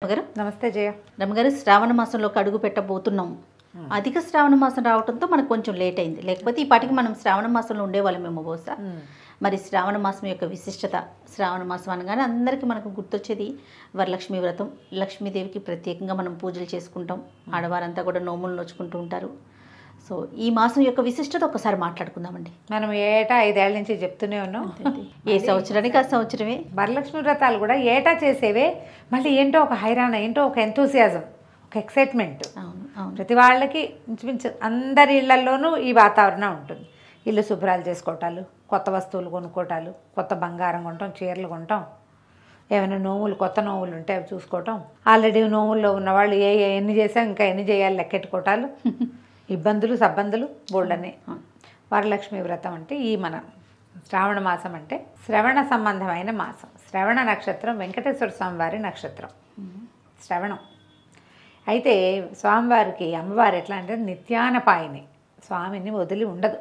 రమగారు నమస్తే జయ. రమగారు శ్రావణ మాసంలోకి అడుగు పెట్టబోతున్నాం. అధిక శ్రావణ మాసం రావడంతో మనకు కొంచెం లేట్ అయింది. లేకపోతే ఈ పాటికి మనం శ్రావణ మాసంలో ఉండేవాళ్ళమేమో బహుశా. మరి శ్రావణ మాసం యొక్క విశిష్టత, శ్రావణ మాసం అనగానే అందరికీ మనకు గుర్తొచ్చేది వరలక్ష్మి వ్రతం. లక్ష్మీదేవికి ప్రత్యేకంగా మనం పూజలు చేసుకుంటాం. ఆడవారంతా కూడా నోములు నోచుకుంటూ ఉంటారు. సో ఈ మాసం యొక్క విశిష్టత ఒకసారి మాట్లాడుకుందామండి. మనం ఏటా 5 ఏళ్ల నుంచి చెప్తూనే ఉన్నాం. ఏ సంవత్సరానికి ఆ సంవత్సరమే వరలక్ష్మి వ్రతాలు కూడా ఏటా చేసేవే. మళ్ళీ ఏంటో ఒక హైరాణ, ఏంటో ఒక ఎంతూసియాజం, ఒక ఎక్సైట్మెంట్. అవును అవును. ప్రతి వాళ్ళకి ఇంచుమించు అందరి ఇళ్లలోనూ ఈ వాతావరణం ఉంటుంది. ఇల్లు శుభ్రాలు చేసుకోవటాలు, కొత్త వస్తువులు కొనుక్కోవటాలు, కొత్త బంగారం కొంటాం, చీరలు కొంటాం, ఏమైనా నోములు, కొత్త నోములు ఉంటే అవి చూసుకోవటం, ఆల్రెడీ నోముల్లో ఉన్నవాళ్ళు ఎన్ని చేసాం ఇంకా ఎన్ని చేయాలి లెక్కెట్టుకోవటాలు, ఇబ్బందులు సబ్బందులు బోల్డని. వరలక్ష్మి వ్రతం అంటే ఈ మన శ్రావణ మాసం అంటే శ్రవణ సంబంధమైన మాసం. శ్రవణ నక్షత్రం వెంకటేశ్వర స్వామి వారి నక్షత్రం శ్రవణం. అయితే స్వామివారికి అమ్మవారు ఎట్లా అంటే నిత్యానపాయిని, స్వామిని వదిలి ఉండదు.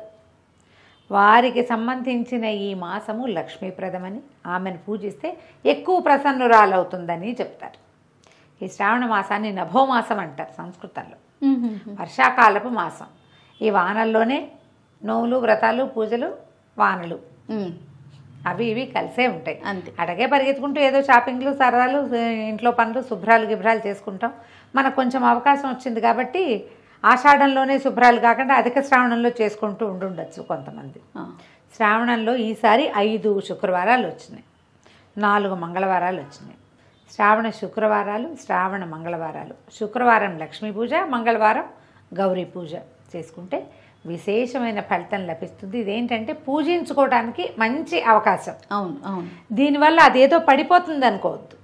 వారికి సంబంధించిన ఈ మాసము లక్ష్మీప్రదమని, ఆమెను పూజిస్తే ఎక్కువ ప్రసన్నురాలవుతుందని చెప్తారు. ఈ శ్రావణ మాసాన్ని నభోమాసం అంటారు సంస్కృతంలో. వర్షాకాలపు మాసం. ఈ వానల్లోనే నోములు, వ్రతాలు, పూజలు, వానలు అవి ఇవి కలిసే ఉంటాయి. అంతే. అటగే పరిగెత్తుకుంటూ ఏదో షాపింగ్లు, సరదాలు, ఇంట్లో పనులు, శుభ్రాలు గిభ్రాలు చేసుకుంటాం. మనకు కొంచెం అవకాశం వచ్చింది కాబట్టి ఆషాఢంలోనే శుభ్రాలు కాకుండా అధిక శ్రావణంలో చేసుకుంటూ ఉండుండొచ్చు కొంతమంది. శ్రావణంలో ఈసారి 5 శుక్రవారాలు వచ్చినాయి, 4 మంగళవారాలు వచ్చినాయి. శ్రావణ శుక్రవారాలు, శ్రావణ మంగళవారాలు. శుక్రవారం లక్ష్మీ పూజ, మంగళవారం గౌరీ పూజ చేసుకుంటే విశేషమైన ఫలితం లభిస్తుంది. ఇదేంటంటే పూజించుకోవడానికి మంచి అవకాశం. అవును అవును. దీనివల్ల అదేదో పడిపోతుంది అనుకోవద్దు.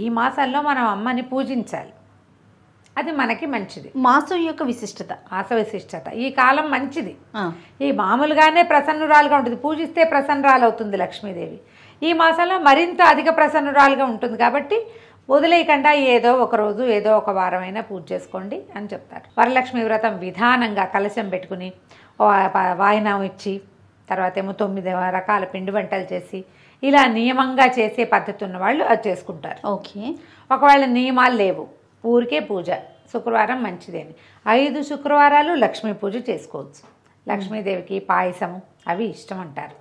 ఈ మాసంలో మనం అమ్మని పూజించాలి, అది మనకి మంచిది. మాసం యొక్క విశిష్టత, మాస విశిష్టత. ఈ కాలం మంచిది. ఈ మామూలుగానే ప్రసన్నురాలుగా ఉంటుంది, పూజిస్తే ప్రసన్నురాలవుతుంది లక్ష్మీదేవి. ఈ మాసంలో మరింత అధిక ప్రసన్నురాలుగా ఉంటుంది కాబట్టి వదిలేయకుండా ఏదో ఒక రోజు, ఏదో ఒక వారమైనా పూజ చేసుకోండి అని చెప్తారు. వరలక్ష్మి వ్రతం విధానంగా కలశం పెట్టుకుని వాయినం ఇచ్చి, తర్వాత ఏమో 9 రకాల పిండి వంటలు చేసి, ఇలా నియమంగా చేసే పద్ధతి ఉన్న వాళ్ళు అది చేసుకుంటారు. ఓకే. ఒకవేళ నియమాలు లేవు, ఊరికే పూజ, శుక్రవారం మంచిదేని 5 శుక్రవారాలు లక్ష్మీ పూజ చేసుకోవచ్చు. లక్ష్మీదేవికి పాయసము అవి ఇష్టం అంటారు.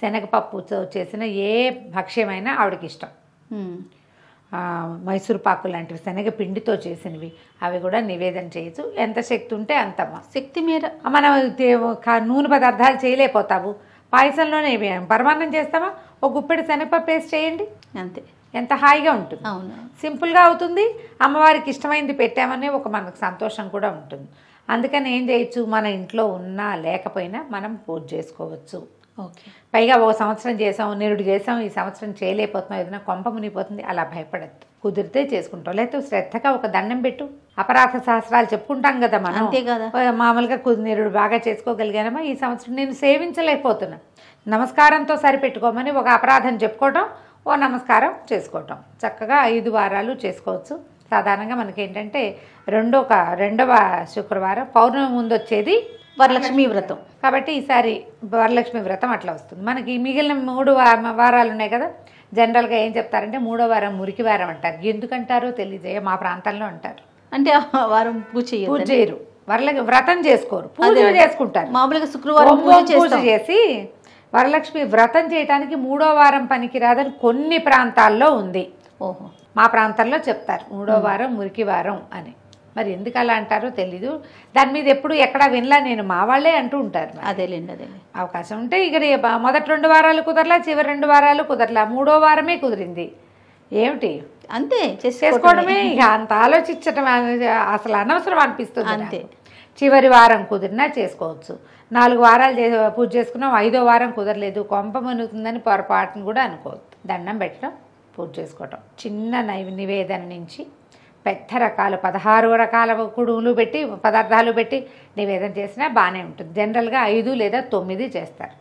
శనగపప్పుతో చేసిన ఏ భక్ష్యమైనా ఆవిడకి ఇష్టం. మైసూర్ పాకు లాంటివి శనగ పిండితో చేసినవి అవి కూడా నివేదన చేయొచ్చు. ఎంత శక్తి ఉంటే అంత శక్తి మీద. మనం నూనె పదార్థాలు చేయలేకపోతావు, పాయసంలోనే పరమాన్నం చేస్తామా, ఒక గుప్పెడు శనగపప్పు వేసి చేయండి, అంతే. ఎంత హాయిగా ఉంటుంది. అవును, సింపుల్గా అవుతుంది. అమ్మవారికి ఇష్టమైంది పెట్టామనే ఒక మనకు సంతోషం కూడా ఉంటుంది. అందుకని ఏం చేయొచ్చు, మన ఇంట్లో ఉన్నా లేకపోయినా మనం పూజ చేసుకోవచ్చు. ఓకే. పైగా ఒక సంవత్సరం చేసాం, నిరుడు చేసాం, ఈ సంవత్సరం చేయలేకపోతున్నాం, ఏదైనా కొంప మునిగిపోతుంది, అలా భయపడద్దు. కుదిరితే చేసుకుంటాం, లేకపోతే శ్రద్ధగా ఒక దండం పెట్టు. అపరాధ సహస్రాలు చెప్పుకుంటాం కదా మనం, అంతే కదా. మామూలుగా నిరుడు బాగా చేసుకోగలిగానమ్మా, ఈ సంవత్సరం నేను సేవించలేకపోతున్నా, నమస్కారంతో సరిపెట్టుకోమని ఒక అపరాధం చెప్పుకోవటం, ఓ నమస్కారం చేసుకోవటం. చక్కగా 5 వారాలు చేసుకోవచ్చు. సాధారణంగా మనకేంటంటే రెండవ శుక్రవారం పౌర్ణమి ముందు వచ్చేది వరలక్ష్మి వ్రతం కాబట్టి ఈసారి వరలక్ష్మి వ్రతం అట్లా వస్తుంది. మనకి మిగిలిన 3 వారాలు ఉన్నాయి కదా, జనరల్గా ఏం చెప్తారంటే 3వ వారం మురికి వారం అంటారు. ఎందుకంటారో తెలియజేయ, మా ప్రాంతంలో అంటారు. అంటే ఆ వారం పూజ చేయరు, వ్రతం చేసుకోరు, పూజ చేసుకుంటారు. మామూలుగా శుక్రవారం పూజ చేసి వరలక్ష్మి వ్రతం చేయడానికి 3వ వారం పనికిరాదని కొన్ని ప్రాంతాల్లో ఉంది. ఓహో. మా ప్రాంతంలో చెప్తారు 3వ వారం మురికి వారం అని. మరి ఎందుకు అలా అంటారో తెలీదు, దాని మీద ఎప్పుడు ఎక్కడా వినలా నేను, మా వాళ్ళే అంటూ ఉంటారు. అదేలేండి అదే. అవకాశం ఉంటే ఇక మొదటి 2 వారాలు కుదరలా, చివరి 2 వారాలు కుదరలా, 3వ వారమే కుదిరింది, ఏమిటి అంతే చేసుకోవడమే. ఇక అంత ఆలోచించడం అసలు అనవసరం అనిపిస్తుంది. అంతే. చివరి వారం కుదిరినా చేసుకోవచ్చు. 4 వారాలు పూజ చేసుకున్నాం, 5వ వారం కుదరలేదు, కొంప మునుగుతుందని పొరపాటును కూడా అనుకోవద్దు. దండం పెట్టడం, పూజ చేసుకోవటం. చిన్న నివేదన నుంచి పెద్ద రకాలు 16 రకాల కుడుములు పెట్టి, పదార్థాలు పెట్టి నివేదన చేసినా బాగానే ఉంటుంది. జనరల్గా 5 లేదా 9 చేస్తారు.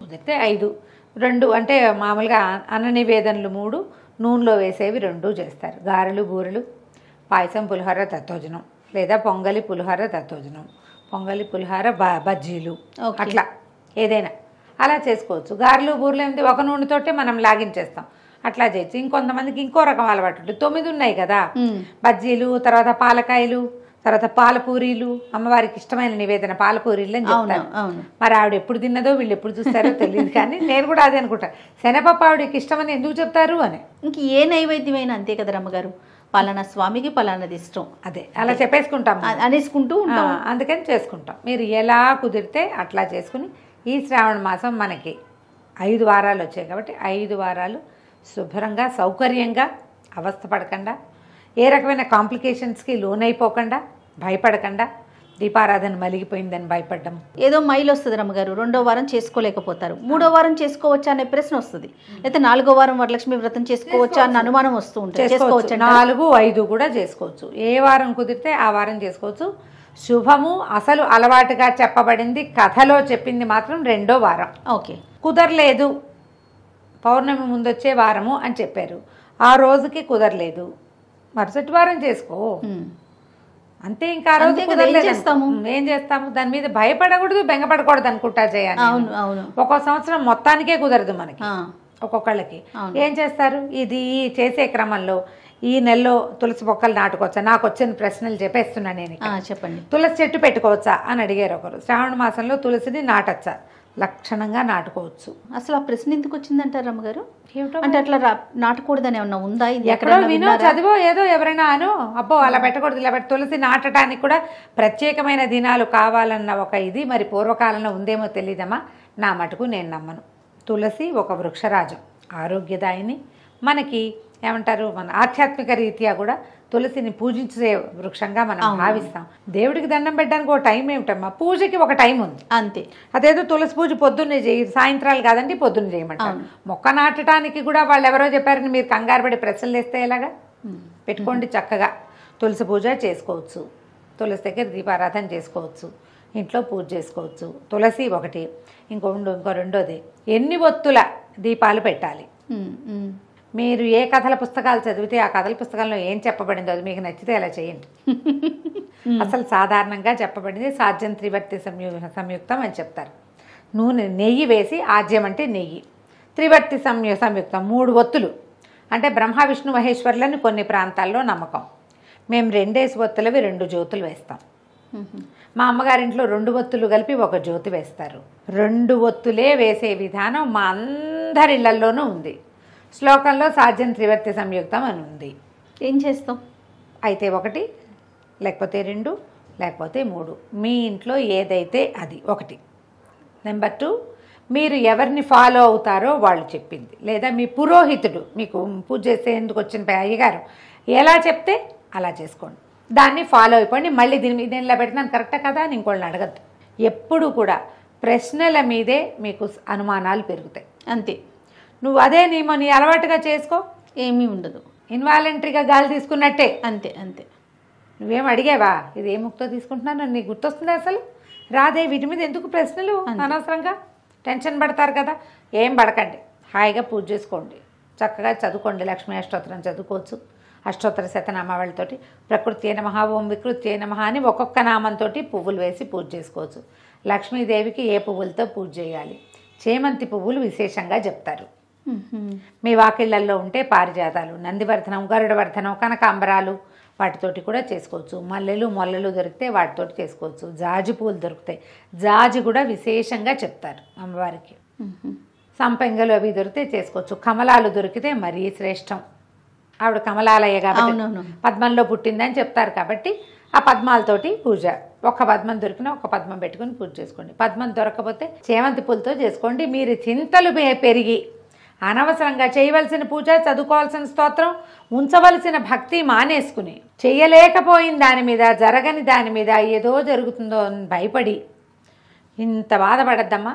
కుదిరితే 5, 2 అంటే మామూలుగా అన్న నివేదనలు 3, నూనెలో వేసేవి 2 చేస్తారు. గారెలు, బూరెలు, పాయసం, పులిహోర, దత్తోజనం, లేదా పొంగలి, పులిహోర, దత్తోజనం, పొంగలి, పులిహోర, బజ్జీలు, అట్లా ఏదైనా అలా చేసుకోవచ్చు. గారెలు, బూరెలు ఏంటి ఒక నూనెతోటే మనం లాగించేస్తాం. అట్లా చేయొచ్చు. ఇంకొంతమందికి ఇంకో రకం అలవాటు ఉంటుంది. 9 ఉన్నాయి కదా, బజ్జీలు, తర్వాత పాలకాయలు, తర్వాత పాలపూరీలు, అమ్మవారికి ఇష్టమైన నివేదన పాలపూరీలు అని చెప్తారు. మరి ఆవిడ ఎప్పుడు తిన్నదో వీళ్ళు ఎప్పుడు చూస్తారో తెలియదు, కానీ నేను కూడా అదే అనుకుంటా, శనగపప్పు ఆవిడకి ఇష్టమని ఎందుకు చెప్తారు అని. ఇంక ఏ నైవేద్యమైనా అంతే కదా రమ్మగారు, పలానా స్వామికి పలానాది ఇష్టం, అదే అలా చెప్పేసుకుంటాం, అనేసుకుంటూ ఉంటాం. అందుకని చేసుకుంటాం. మీరు ఎలా కుదిరితే అట్లా చేసుకుని ఈ శ్రావణ మాసం మనకి 5 వారాలు వచ్చాయి కాబట్టి 5 వారాలు శుభ్రంగా సౌకర్యంగా అవస్థ పడకుండా, ఏ రకమైన కాంప్లికేషన్స్కి లోనైపోకుండా, భయపడకుండా, దీపారాధన మలిగిపోయిందని భయపడ్డం. ఏదో మైలు వస్తుంది రమ్మగారు, 2వ వారం చేసుకోలేకపోతారు, 3వ వారం చేసుకోవచ్చా అనే ప్రశ్న వస్తుంది, లేకపోతే 4వ వారం వరలక్ష్మి వ్రతం చేసుకోవచ్చా అన్న అనుమానం వస్తూ ఉంటుంది. చేసుకోవచ్చు, 4, 5 కూడా చేసుకోవచ్చు. ఏ వారం కుదిరితే ఆ వారం చేసుకోవచ్చు. శుభము అసలు అలవాటుగా చెప్పబడింది, కథలో చెప్పింది మాత్రం 2వ వారం. ఓకే, కుదరలేదు పౌర్ణమి ముందొచ్చే వారము అని చెప్పారు, ఆ రోజుకి కుదరలేదు, మరుసటి వారం చేసుకో అంతే. ఇంకా ఆ రోజు ఏం చేస్తాము, దాని మీద భయపడకూడదు, బెంగపడకూడదు అనుకుంటా చేయాలి. ఒక్కో సంవత్సరం మొత్తానికే కుదరదు మనకి, ఒక్కొక్కళ్ళకి. ఏం చేస్తారు, ఇది చేసే క్రమంలో ఈ నెలలో తులసి మొక్కలు నాటుకోవచ్చా? నాకు వచ్చిన ప్రశ్నలు చెప్పేస్తున్నా నేను. చెప్పండి. తులసి చెట్టు పెట్టుకోవచ్చా అని అడిగారు ఒకరు. శ్రావణ మాసంలో తులసిని నాటచ్చా? లక్షణంగా నాటుకోవచ్చు. అసలు ఆ ప్రశ్న ఎందుకు వచ్చిందంటారు రమ్మగారు? అంటే అట్లా నాటకూడదని ఏమన్నా ఉందా? ఎక్కడో వినో చదివో ఏదో ఎవరైనా అను, అబ్బో అలా పెట్టకూడదు ఇలా తులసి నాటడానికి కూడా ప్రత్యేకమైన దినాలు కావాలన్న ఒక ఇది మరి పూర్వకాలంలో ఉందేమో తెలియదమ్మా. నా మటుకు నేను నమ్మను. తులసి ఒక వృక్షరాజం, ఆరోగ్యదాయిని. మనకి ఏమంటారు, మన ఆధ్యాత్మిక రీత్యా కూడా తులసిని పూజించే వృక్షంగా మనం భావిస్తాం. దేవుడికి దండం పెట్టడానికి ఒక టైం ఏమిటమ్మా, పూజకి ఒక టైం ఉంది అంతే. అదేదో తులసి పూజ పొద్దున్నే చేయి, సాయంత్రాలు కాదండి పొద్దున్న చేయమంటారు. మొక్క నాటడానికి కూడా వాళ్ళు ఎవరో చెప్పారని మీరు కంగారు పడి ప్రశ్నలు వేస్తే ఎలాగా? పెట్టుకోండి, చక్కగా తులసి పూజ చేసుకోవచ్చు, తులసి దగ్గర దీపారాధన చేసుకోవచ్చు, ఇంట్లో పూజ చేసుకోవచ్చు. తులసి ఒకటి. ఇంకో రెండోది, ఎన్ని ఒత్తుల దీపాలు పెట్టాలి. మీరు ఏ కథల పుస్తకాలు చదివితే ఆ కథల పుస్తకంలో ఏం చెప్పబడిందో అది మీకు నచ్చితే అలా చేయండి. అసలు సాధారణంగా చెప్పబడింది సాధ్యం త్రివర్తి సంయుక్తం అని చెప్తారు. నూనె నెయ్యి వేసి, ఆజ్యం అంటే నెయ్యి, త్రివర్తి సంయుక్తం 3 ఒత్తులు అంటే బ్రహ్మ విష్ణు మహేశ్వరులని కొన్ని ప్రాంతాల్లో నమ్మకం. మేము 2 ఒత్తులవి 2 జ్యోతులు వేస్తాం. మా అమ్మగారింట్లో 2 ఒత్తులు కలిపి 1 జ్యోతి వేస్తారు. 2 ఒత్తులే వేసే విధానం మా అందరి ఇళ్లల్లోనూ ఉంది. శ్లోకంలో సాధ్యం త్రివర్తి సంయుక్తం అని ఉంది. ఏం చేస్తాం? అయితే 1, లేకపోతే 2, లేకపోతే 3, మీ ఇంట్లో ఏదైతే అది 1. నెంబర్ 2, మీరు ఎవరిని ఫాలో అవుతారో వాళ్ళు చెప్పింది, లేదా మీ పురోహితుడు మీకు పూజ చేసేందుకు వచ్చిన అయ్యగారు ఎలా చెప్తే అలా చేసుకోండి, దాన్ని ఫాలో అయిపోండి. మళ్ళీ దీని మీద ఇలా పెడుతున్నాను కరెక్టా కదా అని ఇంకోళ్ళని అడగద్దు. ఎప్పుడు కూడా ప్రశ్నల మీదే మీకు అనుమానాలు పెరుగుతాయి అంతే. నువ్వు అదే నీ అలవాటుగా చేసుకో, ఏమీ ఉండదు, ఇన్వాలంటరీగా గాలి తీసుకున్నట్టే అంతే అంతే. నువ్వేం అడిగావా ఇది ఏ ముక్తో తీసుకుంటున్నాను నీకు గుర్తొస్తుందా? అసలు రాదే. వీటి మీద ఎందుకు ప్రశ్నలు అనవసరంగా టెన్షన్ పడతారు కదా. ఏం పడకండి, హాయిగా పూజ చేసుకోండి, చక్కగా చదువుకోండి. లక్ష్మీ అష్టోత్తరం చదువుకోవచ్చు, అష్టోత్తర శతనామావళితోటి ప్రకృత్యే నమః, ఓం వికృత్యే నమః అని ఒక్కొక్క నామంతో పువ్వులు వేసి పూజ చేసుకోవచ్చు. లక్ష్మీదేవికి ఏ పువ్వులతో పూజ చేయాలి? చేమంతి పువ్వులు విశేషంగా చెప్తారు. మీ వాకిళ్లల్లో ఉంటే పారిజాతాలు, నందివర్ధనం, గరుడవర్ధనం, కనకాంబరాలు వాటితోటి కూడా చేసుకోవచ్చు. మల్లెలు మొల్లలు దొరికితే వాటితోటి చేసుకోవచ్చు. జాజి పూలు దొరుకుతాయి, జాజి కూడా విశేషంగా చెప్తారు అమ్మవారికి. సంపెంగలు అవి దొరికితే చేసుకోవచ్చు. కమలాలు దొరికితే మరీ శ్రేష్టం. ఆవిడ కమలాలయ్య కాబట్టి పద్మంలో పుట్టిందని చెప్తారు కాబట్టి ఆ పద్మాలతోటి పూజ. ఒక పద్మం దొరికినా ఒక పద్మం పెట్టుకుని పూజ చేసుకోండి. పద్మం దొరకకపోతే చేమంతి పూలతో చేసుకోండి. మీరు చింతలు పెరిగి అనవసరంగా చేయవలసిన పూజ, చదువుకోవాల్సిన స్తోత్రం, ఉంచవలసిన భక్తి మానేసుకుని చేయలేకపోయిన దాని మీద, జరగని దాని మీద ఏదో జరుగుతుందో అని భయపడి ఇంత బాధపడద్దమ్మా.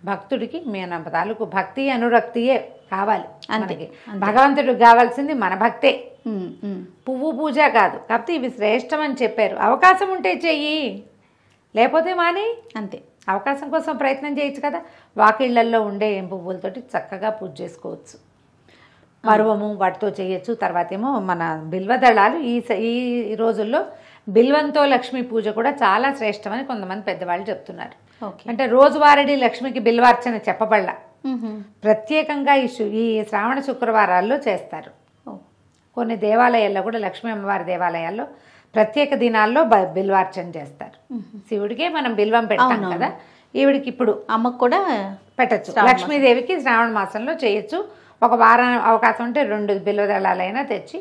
భక్తుడికి మన తాలూకు భక్తి అనురక్తియే కావాలి. అందుకే భగవంతుడికి కావాల్సింది మన భక్తే, పువ్వు పూజ కాదు. కాకపోతే ఇవి శ్రేష్టం అని చెప్పారు. అవకాశం ఉంటే చెయ్యి, లేకపోతే మాని అంతే. అవకాశం కోసం ప్రయత్నం చేయొచ్చు కదా. వాకిళ్లల్లో ఉండే పువ్వులతోటి చక్కగా పూజ చేసుకోవచ్చు. మరువము వాటితో చేయొచ్చు. తర్వాత ఏమో మన బిల్వదళాలు ఈ రోజుల్లో బిల్వంతో లక్ష్మీ పూజ కూడా చాలా శ్రేష్టమని కొంతమంది పెద్దవాళ్ళు చెప్తున్నారు. అంటే రోజువారీ లక్ష్మికి బిల్వార్చన చెప్పబడలా, ప్రత్యేకంగా ఈ శ్రావణ శుక్రవారాల్లో చేస్తారు. కొన్ని దేవాలయాల్లో కూడా లక్ష్మీ అమ్మవారి దేవాలయాల్లో ప్రత్యేక దినాల్లో బిల్వార్చన చేస్తారు. శివుడికే మనం బిల్వం పెడతాం కదా, ఈవిడికి ఇప్పుడు అమ్మకు కూడా పెట్టచ్చు. లక్ష్మీదేవికి శ్రావణ మాసంలో చేయొచ్చు. ఒక వారం అవకాశం ఉంటే 2 బిల్వదళాలైనా తెచ్చి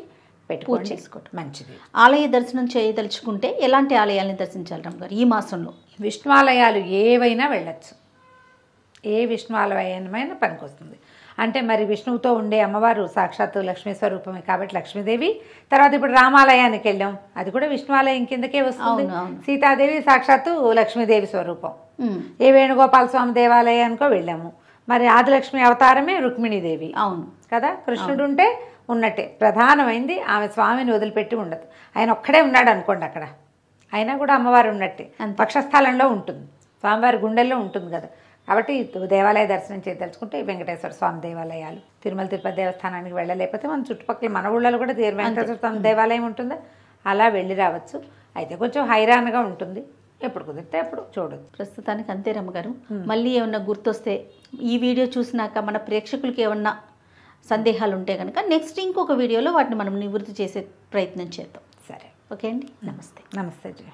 పూజ చేసుకోవటం మంచిది. ఆలయ దర్శనం చేయదలుచుకుంటే ఎలాంటి ఆలయాల్ని దర్శించాలి రమ్మగారు ఈ మాసంలో? విష్ణు ఆలయాలు ఏవైనా వెళ్ళచ్చు. ఏ విష్ణు ఆలయమైనా పనికొస్తుంది. అంటే మరి విష్ణువుతో ఉండే అమ్మవారు సాక్షాత్తు లక్ష్మీ స్వరూపమే కాబట్టి లక్ష్మీదేవి. తర్వాత ఇప్పుడు రామాలయానికి వెళ్ళాం, అది కూడా విష్ణు ఆలయం కిందకే వస్తుంది. సీతాదేవి సాక్షాత్తు లక్ష్మీదేవి స్వరూపం. ఏ వేణుగోపాల స్వామి దేవాలయానికో వెళ్ళాము, మరి ఆదిలక్ష్మి అవతారమే రుక్మిణీదేవి. అవును కదా, కృష్ణుడు ఉంటే ఉన్నట్టే. ప్రధానమైంది ఆమె స్వామిని వదిలిపెట్టి ఉండదు. ఆయన ఒక్కడే ఉన్నాడు అనుకోండి అక్కడ, అయినా కూడా అమ్మవారు ఉన్నట్టే. పక్షస్థలంలో ఉంటుంది, స్వామివారి గుండెల్లో ఉంటుంది కదా. కాబట్టి దేవాలయ దర్శనం చేయదలుచుకుంటే వెంకటేశ్వర స్వామి దేవాలయాలు, తిరుమల తిరుపతి దేవస్థానానికి వెళ్ళలేకపోతే మన చుట్టుపక్కల మన ఊళ్ళలో కూడా వెంకటేశ్వర స్వామి దేవాలయం ఉంటుందా, అలా వెళ్ళి రావచ్చు. అయితే కొంచెం హైరాన్గా ఉంటుంది, ఎప్పుడు కుదిరితే అప్పుడు చూడదు. ప్రస్తుతానికి అంతే రమ్మగారు. మళ్ళీ ఏమన్నా గుర్తొస్తే ఈ వీడియో చూసినాక మన ప్రేక్షకులకి ఏమన్నా సందేహాలు ఉంటే కనుక నెక్స్ట్ ఇంకొక వీడియోలో వాటిని మనం నివృత్తి చేసే ప్రయత్నం చేద్దాం. సరే, ఓకే అండి. నమస్తే. నమస్తే జయ.